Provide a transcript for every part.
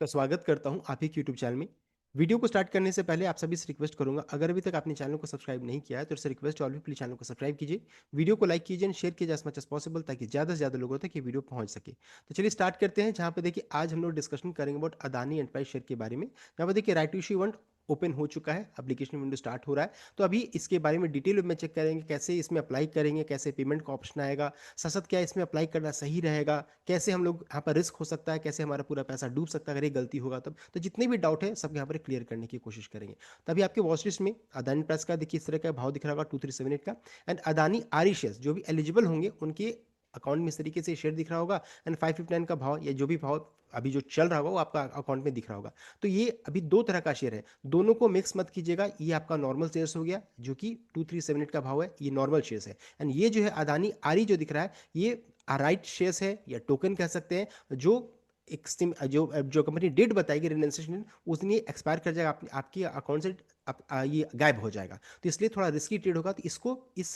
का स्वागत करता हूं आप ही के यूट्यूब चैनल में। वीडियो को स्टार्ट करने से पहले आप सभी से रिक्वेस्ट करूंगा, अगर अभी तक आपने चैनल को सब्सक्राइब नहीं किया है तो इससे रिक्वेस्ट ऑल प्लीज चैनल को सब्सक्राइब कीजिए। वीडियो को लाइक कीजिए एंड शेयर कीजिए एज मच एज पॉसिबल, ताकि ज़्यादा से ज़्यादा लोगों तक ये वीडियो पहुंच सके। तो चलिए स्टार्ट करते हैं, जहां पे देखिए आज हम लोग डिस्कशन करेंगे अबाउट अदानी एंटरप्राइज शेयर के बारे में। जहां पे देखिए राइट इशू इवेंट ओपन हो चुका है, एप्लीकेशन विंडो स्टार्ट हो रहा है। तो अभी इसके बारे में डिटेल में चेक करेंगे, कैसे इसमें अप्लाई करेंगे, कैसे पेमेंट का ऑप्शन आएगा, साथ साथ क्या इसमें अप्लाई करना सही रहेगा, कैसे हम लोग यहाँ पर रिस्क हो सकता है, कैसे हमारा पूरा पैसा डूब सकता है अगर ये गलती होगा तब। तो जितने भी डाउट है सब यहाँ पर क्लियर करने की कोशिश करेंगे। तभी आपके वॉच लिस्ट में अदानी प्राइस का देखिए इस तरह का भाव दिख रहा होगा 2378 का। एंड अदानी आरी शेयर्स जो भी एलिजिबल होंगे उनके अकाउंट में इस तरीके से शेयर दिख रहा होगा। एंड 559 का भाव या जो भी भाव अभी जो चल रहा होगा वो आपका अकाउंट में दिख रहा होगा। तो ये अभी दो तरह का शेयर है, दोनों को मिक्स मत कीजिएगा। ये आपका नॉर्मल शेयर्स हो गया जो कि 2378 का भाव है, ये नॉर्मल शेयर्स है। एंड ये जो है अदानी आरी जो दिख रहा है, ये राइट शेयर्स है या टोकन कह सकते हैं, जो एक जो जो कंपनी डेट बताएगी रेजिस्ट्रेशन उस दिन ये एक्सपायर कर जाएगा, आपकी अकाउंट से ये गायब हो जाएगा। तो इसलिए थोड़ा रिस्की ट्रेड होगा, तो इसको इस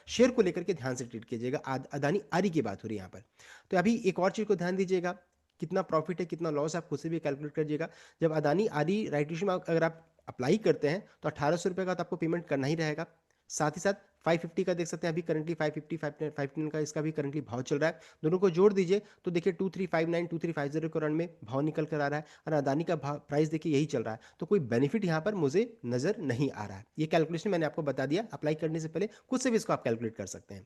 शेयर को लेकर के ध्यान से ट्रेड कीजिएगा। अदानी आरी की बात हो रही है यहाँ पर। तो अभी एक और चीज़ को ध्यान दीजिएगा, कितना प्रॉफिट है कितना लॉस है आप खुद से भी कैलकुलेट करिएगा। जब अदानी आरी राइट इशू में अगर आप अप्लाई करते हैं तो 1800 रुपये का तो आपको पेमेंट करना ही रहेगा। साथ ही साथ 550 का देख सकते हैं, अभी करंटली 550 510 का इसका भी करंटली भाव चल रहा है। दोनों को जोड़ दीजिए तो देखिए 2359 2350 के रन में भाव निकल कर आ रहा है, और अदानी का भाव प्राइस देखिए यही चल रहा है। तो कोई बेनिफिट यहाँ पर मुझे नजर नहीं आ रहा है। ये कैलकुलेशन मैंने आपको बता दिया, अप्लाई करने से पहले खुद से भी इसको आप कैलकुलेट कर सकते हैं।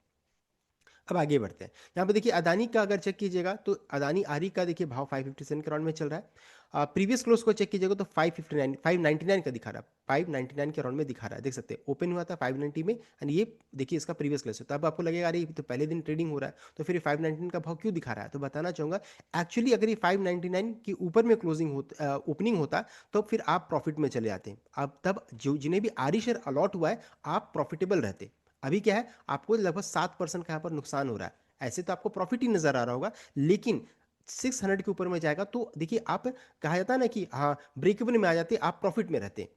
अब आगे बढ़ते हैं, यहाँ पे देखिए अदानी का अगर चेक कीजिएगा तो अदानी आरी का देखिए भाव 557 के राउंड में चल रहा है। प्रीवियस क्लोज को चेक कीजिएगा तो 559 599 का दिखा रहा है, 599 के राउंड में दिखा रहा है। देख सकते हैं ओपन हुआ था 590 में, एंड ये देखिए इसका प्रीवियस क्लोज है। तो अब आपको लगेगा अरे ये तो पहले दिन ट्रेडिंग हो रहा है, तो फिर 519 का भाव क्यों दिखा रहा है। तो बताना चाहूंगा, एक्चुअली अगर ये 599 के ऊपर में क्लोजिंग होता ओपनिंग होता तो फिर आप प्रॉफिट में चले आते। अब तब जो जिन्हें भी आरी शेयर अलॉट हुआ है आप प्रॉफिटेबल रहते। अभी क्या है, आपको लगभग 7% का यहाँ पर नुकसान हो रहा है। ऐसे तो आपको प्रॉफिट ही नजर आ रहा होगा, लेकिन 600 के ऊपर में जाएगा तो देखिए आप, कहा जाता है ना कि हाँ ब्रेक इवन में आ जाते, आप प्रॉफिट में रहते।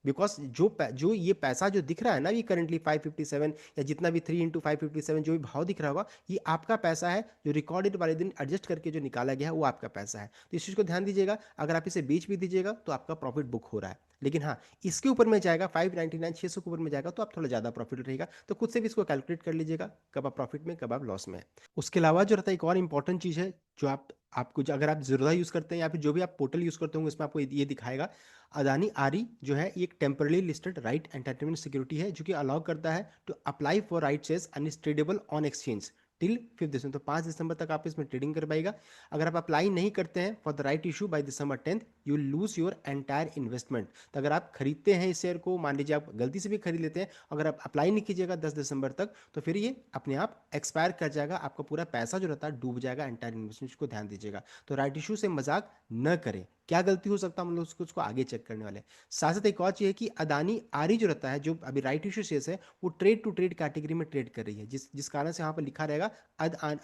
बिकॉज जो ये पैसा जो दिख रहा है ना, ये करंटली 557 या जितना भी 3 into 557 जो भी भाव दिख रहा होगा, ये आपका पैसा है जो रिकॉर्डेड वाले दिन एडजस्ट करके जो निकाला गया है वो आपका पैसा है। तो इस चीज़ को ध्यान दीजिएगा, अगर आप इसे बेच भी दीजिएगा तो आपका प्रॉफिट बुक हो रहा है। लेकिन हाँ, इसके ऊपर में जाएगा 599 600 के ऊपर में जाएगा तो आप थोड़ा ज़्यादा प्रॉफिट रहेगा। तो खुद से भी इसको कैलकुलेट कर लीजिएगा, कब आप प्रॉफिट में कब आप लॉस में है। उसके अलावा जो रहता है एक और इंपॉर्टेंट चीज़ है, जो आपको अगर आप ज़ीरोधा यूज़ करते हैं या फिर जो भी आप पोर्टल यूज़ करते होंगे उसमें आपको ये दिखाएगा। अदानी आरी जो है ये एक temporarily listed right entertainment security है, जो कि अलाउ करता है to apply for right shares and is tradeable on exchange till 5 December. तो 5 दिसंबर तक आप इसमें ट्रेडिंग कर पाएगा। अगर आप अप्लाई नहीं करते हैं for the right issue bye December 10th, you lose your entire investment. तो अगर आप खरीदते हैं इस शेयर को, मान लीजिए आप गलती से भी खरीद लेते हैं, अगर आप अप्लाई नहीं कीजिएगा 10 दिसंबर तक, तो फिर ये अपने आप एक्सपायर कर जाएगा, आपका पूरा पैसा जो रहता है डूब जाएगा एंटायर इन्वेस्टमेंट को ध्यान दीजिएगा। तो राइट इशू से मजाक न करें, क्या गलती हो सकता है हम लोग उसको आगे चेक करने वाले हैं। साथ साथ एक और चीज़ है कि अदानी आरी जो रहता है, जो अभी राइट इशू शेयर्स है, वो ट्रेड टू ट्रेड कैटेगरी में ट्रेड कर रही है, जिस कारण से यहाँ पर लिखा रहेगा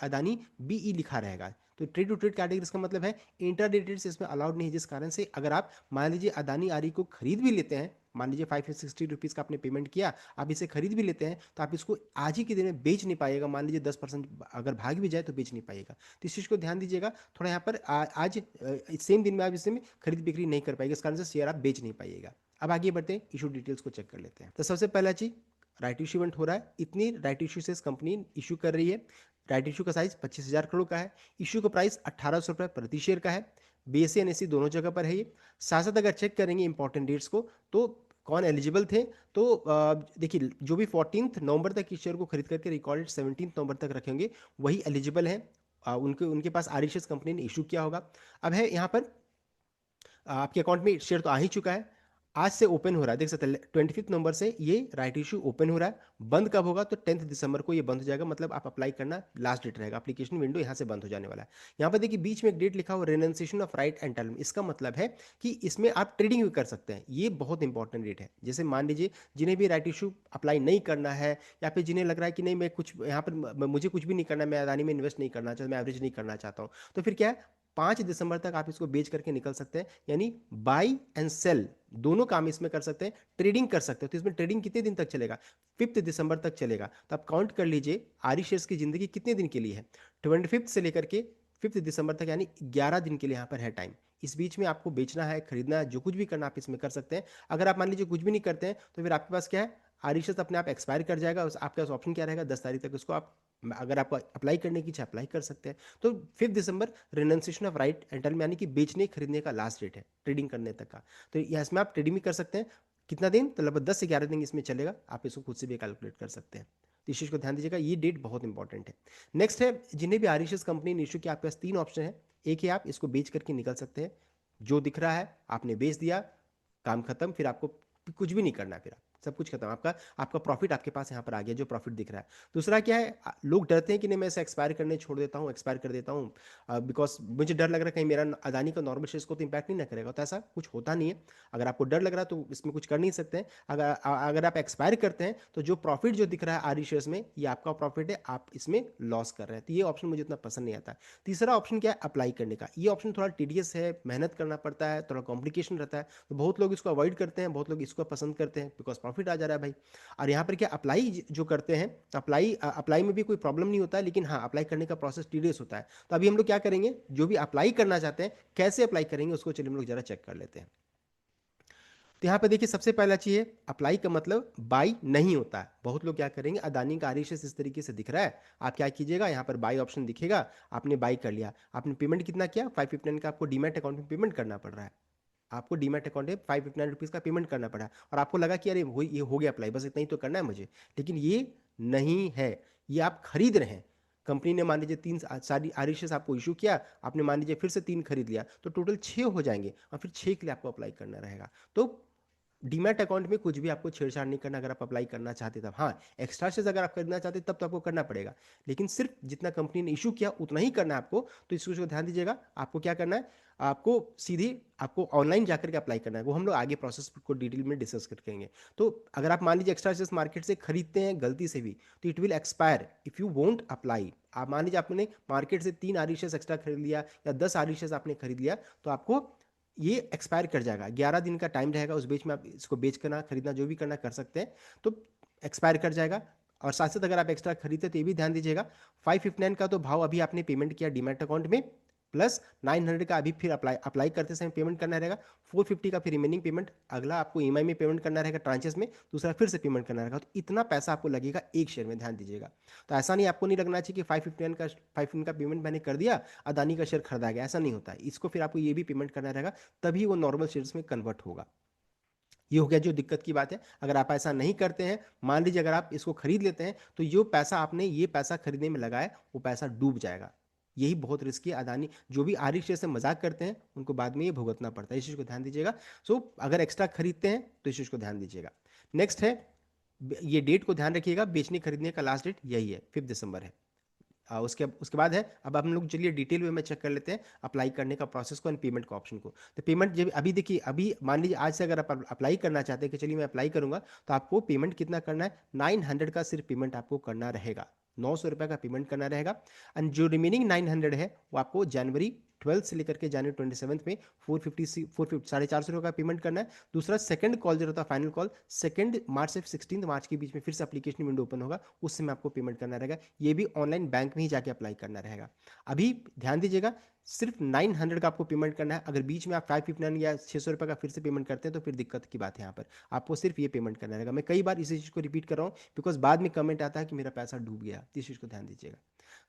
अदानी बीई लिखा रहेगा। तो ट्रेड टू ट्रेड कैटेगरी इसका मतलब है इंटरडे ट्रेड्स इसमें अलाउड नहीं है, जिस कारण से अगर आप मान लीजिए अदानी आरी को खरीद भी लेते हैं, मान लीजिए 560 रुपीज़ का आपने पेमेंट किया, आप इसे खरीद भी लेते हैं, तो आप इसको आज ही के दिन में बेच नहीं पाएगा। मान लीजिए 10% अगर भाग भी जाए तो बेच नहीं पाएगा। तो इस चीज़ को ध्यान दीजिएगा थोड़ा यहाँ पर। आज सेम दिन में आप इसमें खरीद बिक्री नहीं कर पाएंगे, इस कारण से शेयर आप बेच नहीं पाइएगा। अब आगे बढ़ते हैं, इशू डिटेल्स को चेक कर लेते हैं। तो सबसे पहला चीज, राइट इशू इवेंट हो रहा है, इतनी राइट इशू से कंपनी इशू कर रही है। राइट इशू का साइज 25,000 करोड़ का है। इशू का प्राइस 1800 रुपये प्रति शेयर का है। बीएससी एनएससी दोनों जगह पर है ये। साथ साथ अगर चेक करेंगे इंपॉर्टेंट डेट्स को, तो कौन एलिजिबल थे, तो देखिए जो भी 14 नवंबर तक इस शेयर को खरीद करके रिकॉर्डेड 17 नवंबर तक रखेंगे वही एलिजिबल हैं। उनके उनके पास आरिशस कंपनी ने इशू किया होगा। अब है यहाँ पर आपके अकाउंट में शेयर तो आ ही चुका है, आज से ओपन हो रहा है। देख सकते हैं 25 नवंबर से ये राइट इशू ओपन हो रहा है। बंद कब होगा, तो 10 दिसंबर को ये बंद हो जाएगा, मतलब आप अप्लाई करना लास्ट डेट रहेगा, एप्लीकेशन विंडो यहाँ से बंद हो जाने वाला है। यहाँ पर देखिए बीच में एक डेट लिखा हुआ रेनंसिएशन ऑफ राइट एंटाइटलमेंट, इसका मतलब है कि इसमें आप ट्रेडिंग भी कर सकते हैं। ये बहुत इंपॉर्टेंट डेट है। जैसे मान लीजिए जिन्हें भी राइट इशू अप्लाई नहीं करना है, या फिर जिन्हें लग रहा है कि नहीं मैं कुछ यहाँ पर मुझे कुछ भी नहीं करना, मैं अदानी में इन्वेस्ट नहीं करना चाहता, मैं एवरेज नहीं करना चाहता हूँ, तो फिर क्या है, 5 दिसंबर तक आप इसको बेच करके निकल सकते हैं। यानी बाई एंड सेल दोनों काम इसमें कर सकते हैं, ट्रेडिंग कर सकते हो। तो इसमें ट्रेडिंग कितने दिन तक चलेगा, 5 दिसंबर तक चलेगा। तो आप काउंट कर लीजिए आरी शेयर्स की जिंदगी कितने दिन के लिए है, 25 से लेकर के 5 दिसंबर तक, यानी 11 दिन के लिए यहाँ पर है टाइम। इस बीच में आपको बेचना है, खरीदना है, जो कुछ भी करना आप इसमें कर सकते हैं। अगर आप मान लीजिए कुछ भी नहीं करते हैं, तो फिर आपके पास क्या है, आरईएस अपने आप एक्सपायर कर जाएगा। आपके पास ऑप्शन क्या रहेगा, 10 तारीख तक उसको आप, अगर आपको अप्लाई करने की इच्छा अप्लाई कर सकते हैं। तो 5 दिसंबर रिनंसिएशन ऑफ राइट एंटाइटलमेंट यानी कि बेचने खरीदने का लास्ट डेट है ट्रेडिंग करने तक का। तो इसमें आप ट्रेडिंग भी कर सकते हैं। कितना दिन, तो लगभग 10 से 11 दिन इसमें चलेगा, आप इसको खुद से भी कैलकुलेट कर सकते हैं। तो इस चीज़ को ध्यान दीजिएगा, ये डेट बहुत इंपॉर्टेंट है। नेक्स्ट है, जिन्हें भी आरईएस कंपनी ने इशू किया, आपके पास 3 ऑप्शन है। एक है आप इसको बेच करके निकल सकते हैं, जो दिख रहा है आपने बेच दिया, काम खत्म, फिर आपको कुछ भी नहीं करना है, फिर आप सब कुछ खत्म, आपका आपका प्रॉफिट आपके पास यहाँ पर आ गया, जो प्रॉफिट दिख रहा है। दूसरा क्या है, लोग डरते हैं कि नहीं मैं इसे एक्सपायर करने छोड़ देता हूँ, एक्सपायर कर देता हूँ, बिकॉज मुझे डर लग रहा है कहीं मेरा अदानी का नॉर्मल शेयर्स को तो इम्पैक्ट नहीं ना करेगा। तो ऐसा कुछ होता नहीं है। अगर आपको डर लग रहा है तो इसमें कुछ कर नहीं सकते हैं। अगर आप एक्सपायर करते हैं तो जो प्रॉफिट जो दिख रहा है आर शेयर्स में, ये आपका प्रॉफिट है, आप इसमें लॉस कर रहे हैं। तो ये ऑप्शन मुझे उतना पसंद नहीं आता। तीसरा ऑप्शन क्या है, अप्लाई करने का। ये ऑप्शन थोड़ा टीडियस है, मेहनत करना पड़ता है, थोड़ा कॉम्प्लिकेशन रहता है, तो बहुत लोग इसको अवॉइड करते हैं, बहुत लोग इसको पसंद करते हैं, बिकॉज प्रॉफिट आ जा रहा है भाई। और यहाँ पर क्या, अप्लाई जो करते हैं, अप्लाई अप्लाई में भी कोई प्रॉब्लम नहीं होता है, लेकिन हाँ अप्लाई करने का प्रोसेस टीडियस होता है। तो अभी हम लोग क्या करेंगे, जो भी अप्लाई करना चाहते हैं कैसे अप्लाई करेंगे उसको चलिए हम लोग जरा चेक कर लेते हैं। तो यहाँ पे देखिए, सबसे पहला चीज है, अप्लाई का मतलब बाई नहीं होता है। बहुत लोग क्या करेंगे, अदानी का आरईएस इस तरीके से दिख रहा है, आप क्या कीजिएगा, यहाँ पर बाई ऑप्शन दिखेगा, आपने बाई कर लिया, आपने पेमेंट कितना किया, 559 का आपको डीमैट अकाउंट में पेमेंट करना पड़ रहा है। आपको डीमैट अकाउंट में 559 रुपीज़ का पेमेंट करना पड़ा, और आपको लगा कि अरे वो ये हो गया अप्लाई, बस इतना ही तो करना है मुझे। लेकिन ये नहीं है, ये आप खरीद रहे हैं। कंपनी ने मान लीजिए 3 सारी आरईएस आपको इशू किया, आपने मान लीजिए फिर से 3 खरीद लिया, तो टोटल 6 हो जाएंगे, और फिर 6 के लिए आपको अप्लाई करना रहेगा। तो डीमैट अकाउंट में कुछ भी आपको छेड़छाड़ नहीं करना, अगर आप अप्लाई करना चाहते तब। हाँ, एक्स्ट्रा शेयर अगर आप खरीदना चाहते तब तो आपको करना पड़ेगा, लेकिन सिर्फ जितना कंपनी ने इशू किया उतना ही करना है आपको। तो इस चीज़ को ध्यान दीजिएगा, आपको क्या करना है, आपको सीधे आपको ऑनलाइन जाकर के अप्लाई करना है, वो हम लोग आगे प्रोसेस को डिटेल में डिस्कस करेंगे। तो अगर आप मान लीजिए एक्स्ट्रा शेयर मार्केट से खरीदते हैं गलती से भी, तो it will expire if you won't apply. आप मान लीजिए आपने मार्केट से 3 आरईएस एक्स्ट्रा खरीद लिया, या 10 आरईएस आपने खरीद लिया, तो आपको ये एक्सपायर कर जाएगा। 11 दिन का टाइम रहेगा, उस बीच में आप इसको बेच करना खरीदना जो भी करना कर सकते हैं, तो एक्सपायर कर जाएगा। और साथ साथ अगर आप एक्स्ट्रा खरीदते तो ये भी ध्यान दीजिएगा, 559 का तो भाव अभी आपने पेमेंट किया डीमैट अकाउंट में, प्लस 900 का अभी फिर अप्लाई अप्लाई करते समय पेमेंट करना रहेगा, 450 का फिर रिमेनिंग पेमेंट अगला आपको ईएमआई में पेमेंट करना रहेगा ट्रांचेस में, दूसरा फिर से पेमेंट करना रहेगा। तो इतना पैसा आपको लगेगा एक शेयर में, ध्यान दीजिएगा। तो ऐसा नहीं, आपको नहीं लगना चाहिए कि 559 का पेमेंट मैंने कर दिया, अदानी का शेयर खरीदा गया, ऐसा नहीं होता है। इसको फिर आपको ये भी पेमेंट करना रहेगा, तभी वो नॉर्मल शेयर्स में कन्वर्ट होगा। ये हो गया जो दिक्कत की बात है। अगर आप ऐसा नहीं करते हैं, मान लीजिए अगर आप इसको खरीद लेते हैं, तो जो पैसा आपने ये पैसा खरीदने में लगाया वो पैसा डूब जाएगा। यही बहुत रिस्की है। अदानी जो भी आरई शेयर से मजाक करते हैं उनको बाद में ये भुगतना पड़ता है, इस चीज़ को ध्यान दीजिएगा। सो अगर एक्स्ट्रा खरीदते हैं तो इस चीज़ को ध्यान दीजिएगा। नेक्स्ट है, ये डेट को ध्यान रखिएगा, बेचने खरीदने का लास्ट डेट यही है, 5 दिसंबर है। उसके उसके बाद है, अब हम लोग चलिए डिटेल में चेक कर लेते हैं अप्लाई करने का प्रोसेस को एंड पेमेंट का ऑप्शन को। तो पेमेंट जब अभी देखिए, अभी मान लीजिए आज से अगर आप अप्लाई करना चाहते हैं कि चलिए मैं अप्लाई करूंगा, तो आपको पेमेंट कितना करना है, 900 का सिर्फ पेमेंट आपको करना रहेगा, 900 रुपये का पेमेंट करना रहेगा। एंड जो रिमेनिंग 900 है वो आपको जनवरी 12 से लेकर के जनवरी 27 में 450 450 का पेमेंट करना है। दूसरा सेकंड कॉल जो रहता है फाइनल कॉल, 2 मार्च से 16 मार्च के बीच में फिर से एप्लीकेशन विंडो ओपन होगा, उस समय आपको पेमेंट करना रहेगा। ये भी ऑनलाइन बैंक में ही जाके अप्लाई करना रहेगा। अभी ध्यान दीजिएगा, सिर्फ 900 का आपको पेमेंट करना है। अगर बीच में आप 559 या 600 रुपये का फिर से पेमेंट करते हैं तो फिर दिक्कत की बात है। यहाँ पर आपको सिर्फ ये पेमेंट करना रहेगा। मैं कई बार इसी चीज़ को रिपीट कर रहा हूँ, बिकॉज बाद में कमेंट आता है कि मेरा पैसा डूब गया, इस चीज़ को ध्यान दीजिएगा।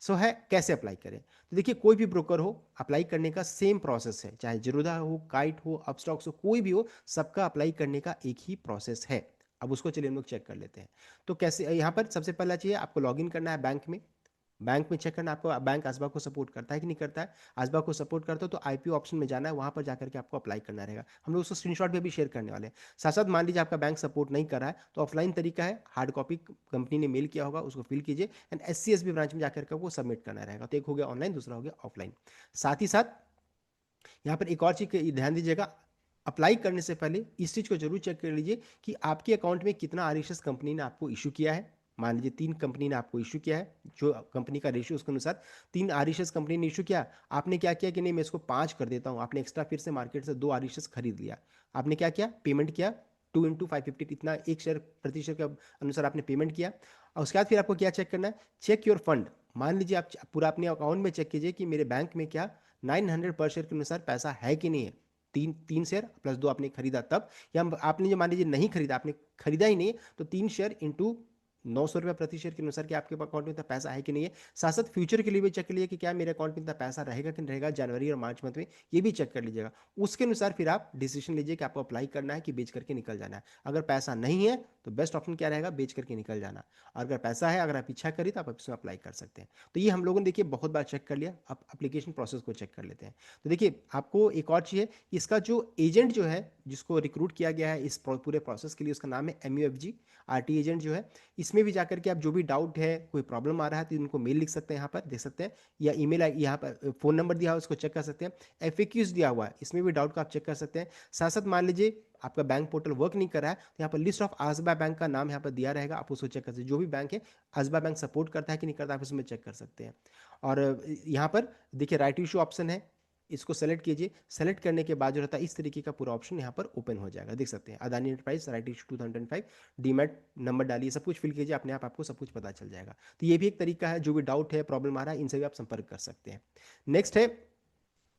सो है कैसे अप्लाई करें, तो देखिए कोई भी ब्रोकर हो, अप्लाई करने का सेम प्रोसेस है, चाहे जीरोधा हो, काइट हो, अपस्टॉक्स हो, कोई भी हो, सबका अप्लाई करने का एक ही प्रोसेस है। अब उसको चलिए हम लोग चेक कर लेते हैं। तो कैसे, यहाँ पर सबसे पहला चाहिए आपको लॉगिन करना है बैंक में। बैंक में चेक करना आपको बैंक आसबा को सपोर्ट करता है कि नहीं करता है। आसबा को सपोर्ट करता है तो आईपीओ ऑप्शन में जाना है, वहां पर जाकर के आपको अप्लाई करना रहेगा। हम लोग उसको स्क्रीनशॉट भी शेयर करने वाले हैं। साथ साथ मान लीजिए आपका बैंक सपोर्ट नहीं कर रहा है, तो ऑफलाइन तरीका है, हार्ड कॉपी कंपनी ने मेल किया होगा उसको फिल कीजिए, एंड SCSB ब्रांच में जाकर के वो सबमिट करना रहेगा। तो एक हो गया ऑनलाइन, दूसरा हो गया ऑफलाइन। साथ ही साथ यहाँ पर एक और चीज ध्यान दीजिएगा, अप्लाई करने से पहले इस चीज को जरूर चेक कर लीजिए कि आपके अकाउंट में कितना आरईएस कंपनी ने आपको इशू किया है। मान लीजिए 3 कंपनी ने आपको इशू किया है, जो कंपनी का रेशियो उसके अनुसार 3 आरईएस कंपनी ने इशू किया, आपने क्या किया कि नहीं मैं इसको 5 कर देता हूँ, आपने एक्स्ट्रा फिर से मार्केट से 2 आरईएस खरीद लिया। आपने क्या किया, पेमेंट किया 2 × 550, इतना एक शेयर प्रति शेयर के अनुसार आपने पेमेंट किया। और उसके बाद फिर आपको क्या चेक करना है, चेक योर फंड। मान लीजिए आप पूरा अपने अकाउंट में चेक कीजिए कि मेरे बैंक में क्या 900 पर शेयर के अनुसार पैसा है कि नहीं है। तीन तीन शेयर प्लस दो आपने खरीदा तब, या आपने जो मान लीजिए नहीं खरीदा, आपने खरीदा ही नहीं, तो 3 शेयर इंटू 900 रुपये प्रति शेयर के अनुसार कि आपके अकाउंट में इतना पैसा है कि नहीं है। साथ साथ फ्यूचर के लिए भी चेक कर लीजिए कि क्या मेरे अकाउंट में इतना पैसा रहेगा कि नहीं रहेगा जनवरी और मार्च मंथ में, ये भी चेक कर लीजिएगा। उसके अनुसार फिर आप डिसीजन लीजिए कि आपको अप्लाई करना है कि बेच करके निकल जाना है। अगर पैसा नहीं है तो बेस्ट ऑप्शन क्या रहेगा, बेच करके निकल जाना। और अगर पैसा है, अगर आप इच्छा करिए तो आप इसमें अप्लाई कर सकते हैं। तो ये हम लोगों ने देखिए बहुत बार चेक कर लिया, अब एप्लीकेशन प्रोसेस को चेक कर लेते हैं। तो देखिए आपको एक और चीज़ है, इसका जो एजेंट जो है जिसको रिक्रूट किया गया है इस पूरे प्रोसेस के लिए, उसका नाम है MUFG RT एजेंट जो है। इसमें भी जाकर के आप जो भी डाउट है, कोई प्रॉब्लम आ रहा है तो उनको मेल लिख सकते हैं, यहाँ पर देख सकते हैं, या ईमेल यहाँ पर फ़ोन नंबर दिया हुआ है उसको चेक कर सकते हैं। FAQs दिया हुआ है, इसमें भी डाउट का आप चेक कर सकते हैं। साथ साथ मान लीजिए आपका बैंक पोर्टल वर्क नहीं कर रहा है तो यहाँ पर लिस्ट ऑफ आजबा बैंक का नाम यहाँ पर दिया रहेगा, आप उसको चेक कर सकते हैं। जो भी बैंक है, आजबा बैंक सपोर्ट करता है कि नहीं करता, आप इसमें चेक कर सकते हैं। और यहाँ पर देखिए राइट इशू ऑप्शन है, इसको सेलेक्ट कीजिए। सेलेक्ट करने के बाद जो रहता है इस तरीके का पूरा ऑप्शन यहाँ पर ओपन हो जाएगा, देख सकते हैं Adani enterprise right issue 2005, demat number डालिए, सब कुछ फिल कीजिए, अपने आप आपको सब कुछ पता चल जाएगा। तो ये भी एक तरीका है, जो भी डाउट है, प्रॉब्लम आ रहा है, इनसे भी आप संपर्क कर सकते हैं। नेक्स्ट है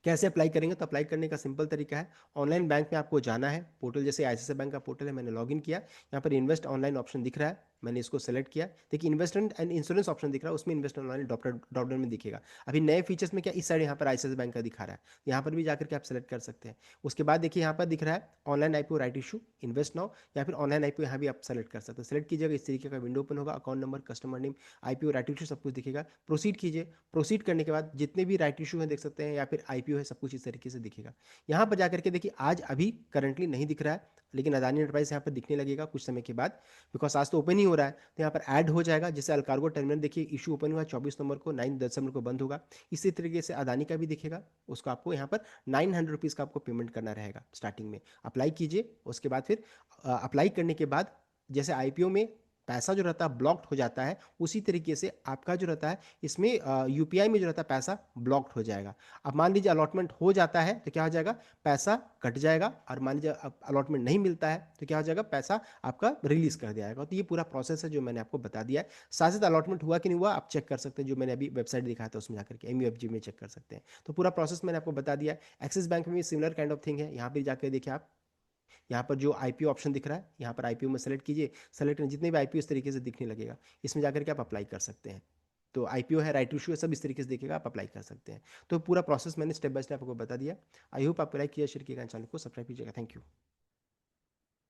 कैसे अप्लाई करेंगे, तो अप्लाई करने का सिंपल तरीका है, ऑनलाइन बैंक में आपको जाना है। पोर्टल जैसे ICICI बैंक का पोर्टल है, मैंने लॉगिन किया, यहाँ पर इन्वेस्ट ऑनलाइन ऑप्शन दिख रहा है, मैंने इसको सेलेक्ट किया। देखिए इन्वेस्टमेंट एंड इंश्योरेंस ऑप्शन दिख रहा है, उसमें इन्वेस्ट ऑनलाइन ड्रॉप डाउन में दिखेगा। अभी नए फीचर्स में क्या, इस साइड यहाँ पर ICICI बैंक का दिखा रहा है, यहाँ पर भी जाकर के आप सेलेक्ट कर सकते हैं। उसके बाद देखिए यहाँ पर दिख रहा है online IPO right issue, invest now, या फिर ऑनलाइन IPO, यहाँ भी आप सेलेक्ट कर सकते हैं। सेलेक्ट कीजिएगा, इस तरीके का विंडो ओपन होगा, account number, customer name, IPO right issue सब कुछ दिखेगा। प्रोसीड कीजिए। प्रोसीड करने के बाद जितने भी राइट इशू हैं देख सकते हैं, या फिर IPO है, सब कुछ इस तरीके से दिखेगा। यहाँ पर जाकर के देखिए आज अभी करंटली नहीं दिख रहा है, लेकिन अदानी एंटरप्राइज यहाँ पर दिखने लगेगा कुछ समय के बाद, बिकॉज आज तो ओपन ही हो रहा है। तो यहाँ पर ऐड हो जाएगा, जैसे अलकार्गो टर्मिनल देखिए इशू ओपन हुआ 24 नवंबर को, 9 दिसंबर को बंद होगा। इसी तरीके से अदानी का भी दिखेगा, उसको आपको यहाँ पर 900 रुपीज़ का आपको पेमेंट करना रहेगा स्टार्टिंग में। अप्लाई कीजिए, उसके बाद फिर अप्लाई करने के बाद जैसे IPO में पैसा जो रहता है ब्लॉक्ड हो जाता है, उसी तरीके से आपका जो रहता है इसमें UPI में जो रहता है पैसा ब्लॉक्ड हो जाएगा। अब मान लीजिए अलॉटमेंट हो जाता है तो क्या हो जाएगा, पैसा कट जाएगा, और मान लीजिए अब अलॉटमेंट नहीं मिलता है तो क्या हो जाएगा, पैसा आपका रिलीज कर दिया जाएगा। तो ये पूरा प्रोसेस है जो मैंने आपको बता दिया है। साथ साथ अलॉटमेंट हुआ कि नहीं हुआ आप चेक कर सकते हैं, जो मैंने अभी वेबसाइट दिखाया था उसमें जाकर के MUFG में चेक कर सकते हैं। तो पूरा प्रोसेस मैंने आपको बता दिया है। एक्सिस बैंक में भी सिमिलर काइंड ऑफ थिंग है, यहाँ पर जाकर देखिए आप, यहाँ पर जो IPO ऑप्शन दिख रहा है, यहाँ पर IPO में सेलेक्ट कीजिए। सेलेक्ट जितने भी IPO इस तरीके से दिखने लगेगा, इसमें जाकर के आप अप्लाई कर सकते हैं। तो IPO है, राइट इशू है, सब इस तरीके से दिखेगा, आप अप्लाई कर सकते हैं। तो पूरा प्रोसेस मैंने स्टेप बाय स्टेप आपको बता दिया। आई होप आपको लाइक किया, शेयर किया, चैनल को सब्सक्राइब कीजिएगा। Thank you.